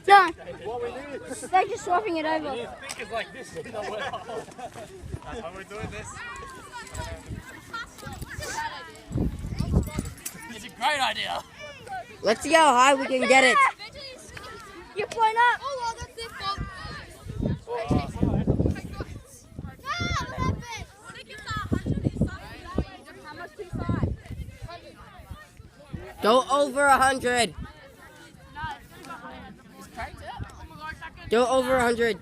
No, they're just swapping it over. It's like this. That's how we're doing this. It's a great idea. Let's see how high we can get it. You're point up. Oh, well, that's their fault. Go over 100. Go over 100.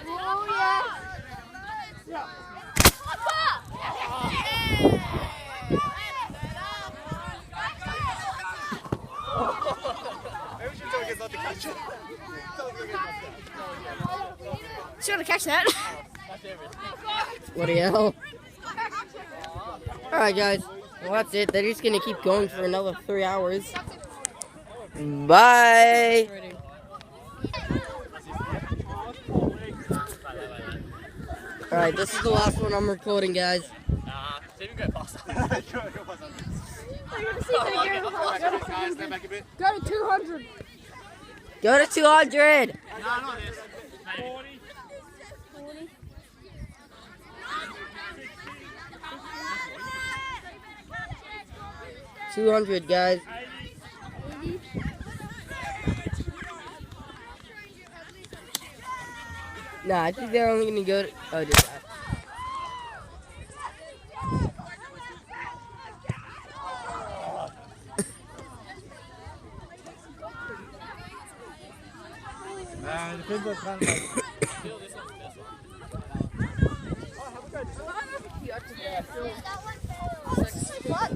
Oh, yeah. Maybe we should tell kids not to catch it. She's gonna catch that. What the hell? Alright, guys. Well, that's it. They're just gonna keep going for another 3 hours. Bye. Alright, this is the last one I'm recording, guys. See if we go faster. Go to 200. Go to 200. No, not this. 40. 200, guys. Nah, I think they're only gonna go to. Oh, just that. Depends what kind of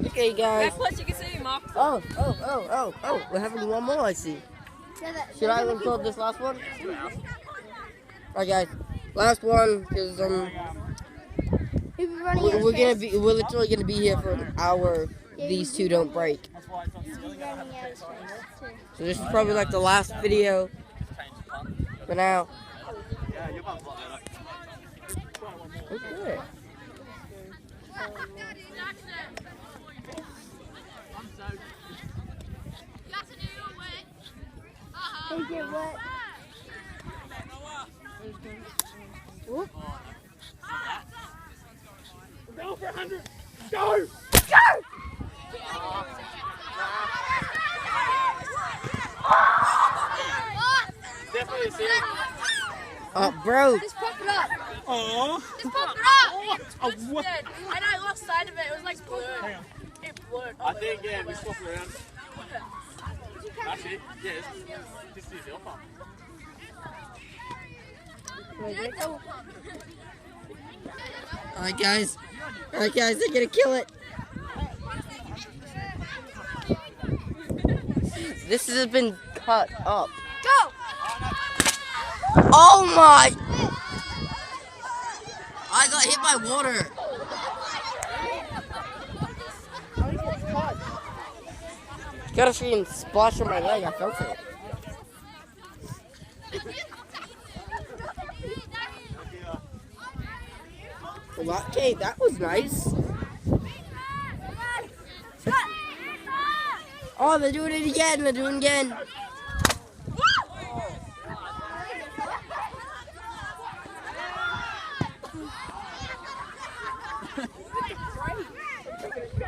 Okay, guys. Plus, you can see Mark. Oh. We're having one more, I see. Should I record this last one? Alright, guys. Last one, because we're literally gonna be here for an hour. These two don't break. So this is probably like the last video for now. Okay. They get wet. Whoop. Go for 100. Go! Definitely see it. Oh, bro. Just pop it up. Oh. Just pop it up. Oh, what? And I lost sight of it. It was like blurred. It blurred. I think, yeah, we swap it around. That's it. Yeah, just use your pump. Alright, guys. Alright, guys, they're gonna kill it. This has been cut up. Go! Oh my! I got hit by water. Got a freaking splash on my leg. I felt it. Well, okay, that was nice. Oh, they're doing it again. They're doing it again.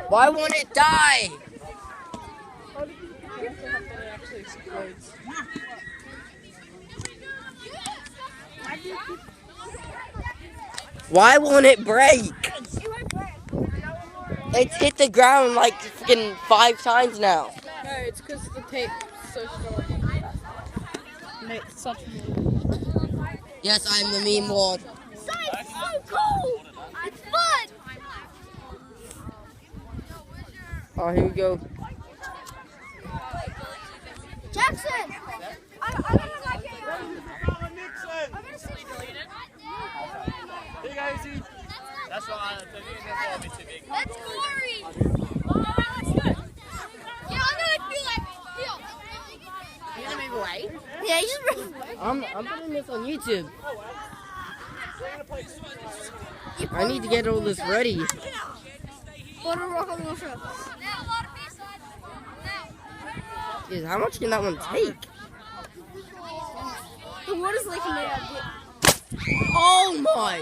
Why won't it die? Why won't it break? It's hit the ground like freaking 5 times now. No, it's because the tape's so strong. It's such a Yes, I'm the meme lord. So cool. It's fun. Oh, here we go. Jackson. I don't like it. Here you go, Izzy. That's what I think that's a bit too big. That's Corey! Let's do it! Yeah, I'm gonna feel like feel. You gonna move away? Yeah, you just I'm putting this on YouTube. I need to get all this ready. Water rock on the water. Jeez, how much can that one take? The water's leaking out. Oh my!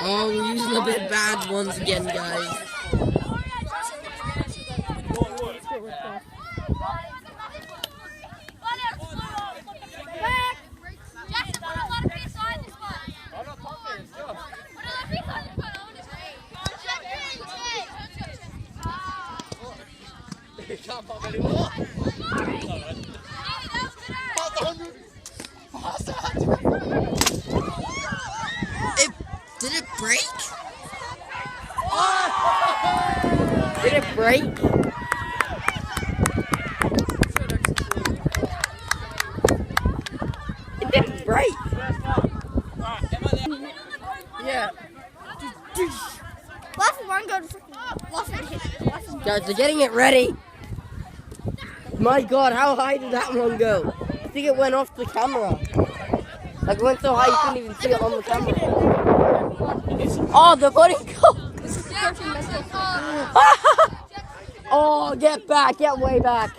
Oh, we're using a bit bad ones again, guys. Did it break? Did it break? It didn't break. Yeah. Last one go to Guys, they're getting it ready. My God, how high did that one go? I think it went off the camera. Like, it went so high you couldn't even see it on the camera. Oh, the bunny go! Oh, get back, get way back.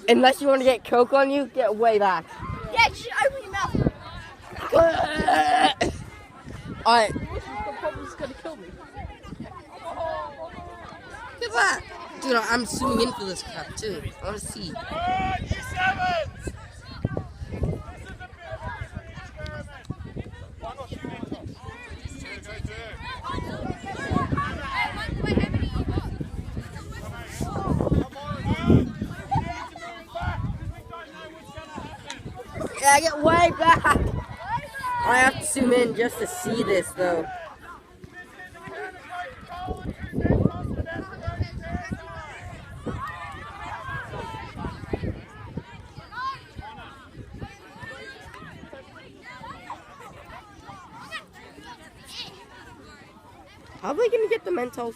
Unless you want to get Coke on you, get way back. Yeah, you should open your mouth. Alright. gonna kill me. Look at that. Dude, I'm zooming in for this crap too. I want to see. Yeah, get way back. I have to zoom in just to see this though. How are they gonna get the mental?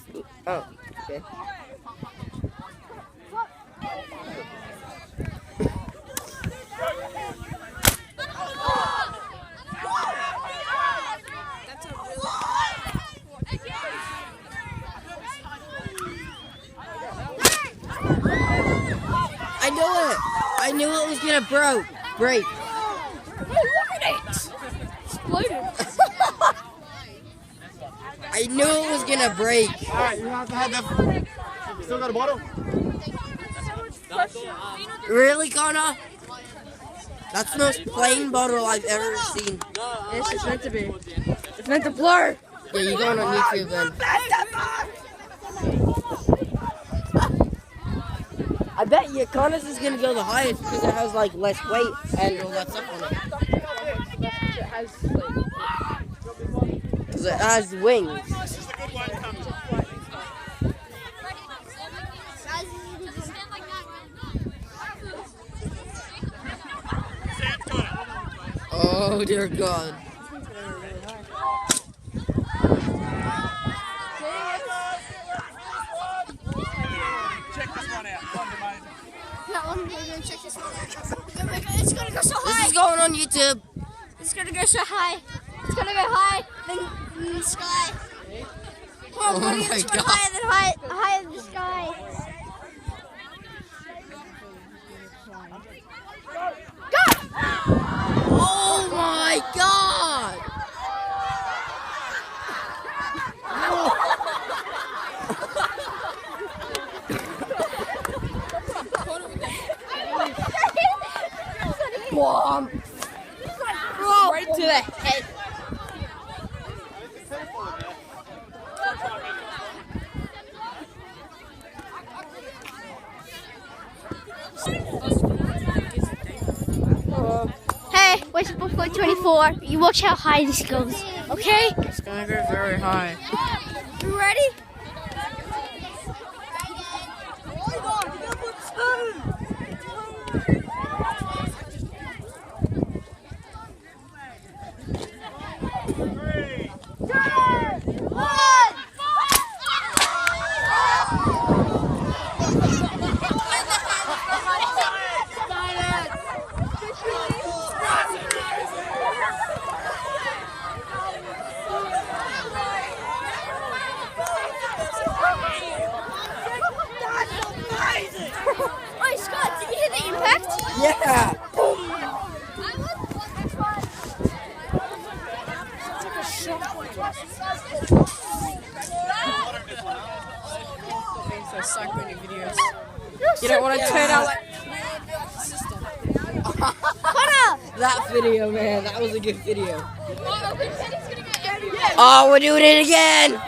Oh, okay. I knew it was gonna break. Hey, look at it! Exploded. I knew it was gonna break. Alright, you have to have that. Still got a bottle? Really, Connor? That's the most plain bottle I've ever seen. Yes, it's meant to be. It's meant to blur. Yeah, you're going on YouTube then. I bet you Connor's is gonna go the highest because it has like less weight and all that stuff on it. Because it has wings. This is a good one coming. Oh dear God. Check this one out. Check this one out. It's gonna go so high. This is going on YouTube. It's gonna go so high. It's gonna go high than the sky. Come on, Oh buddy, my it's going God. higher than the sky. Go! Oh my God. Bomb. Right to the head. Hey, wait till 24. You watch how high this goes, okay? It's gonna go very high. You ready? Yeah. You don't want to turn out like That video, man. That was a good video. Oh, we're doing it again.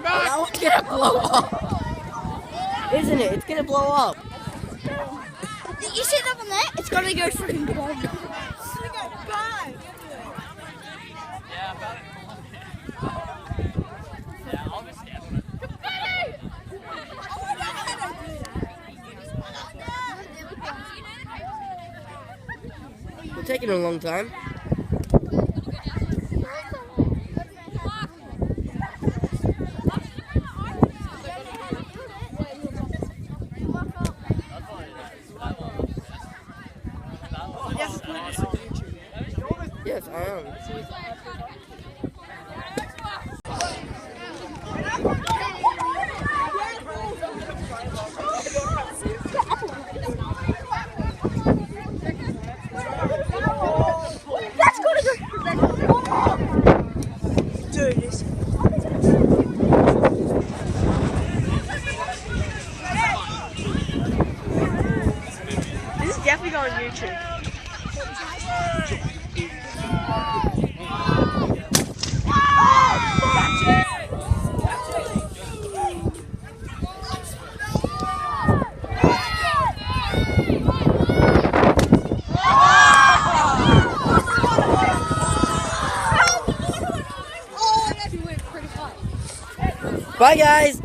That one's gonna blow up. Isn't it? It's gonna blow up. You see that one there? It's gonna go freaking bomb. It's taking a long time. Yes, I am. That's gonna go. Dude, this. This is definitely going on YouTube. Bye, guys. It's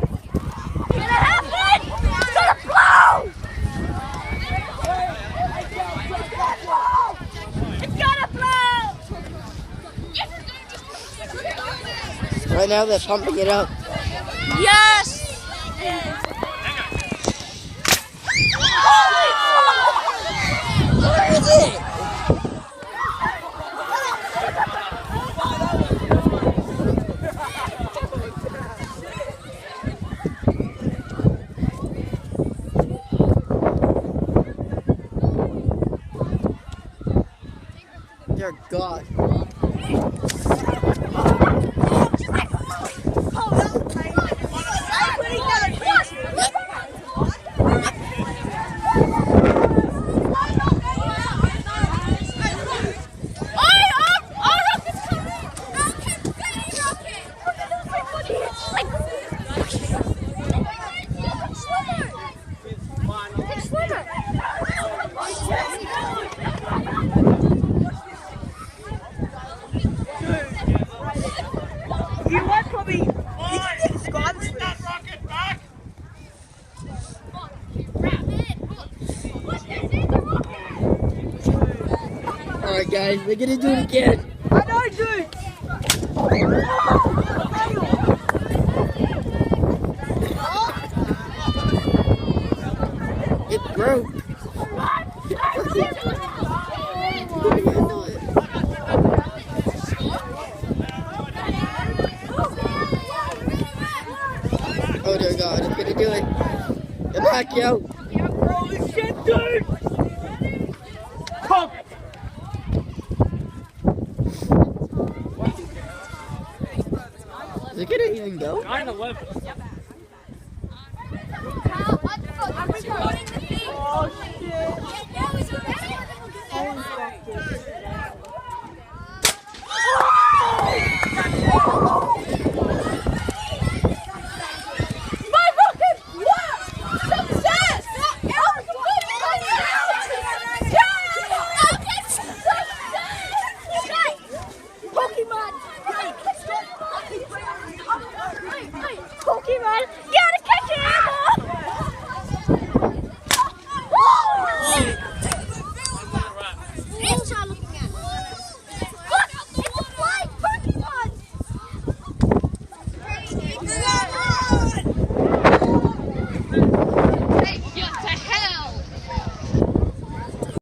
gonna happen! It's gonna blow! It's gonna blow! Right now, they're pumping it up. Yes! Where is it? Dear God. You want probably. You can subscribe to this. Alright, guys, we're gonna do it again. I know, dude. It broke. Oh dear God, it's gonna do it. Come back, yo. Holy shit, dude. Pump. Is it gonna even go? 9/11.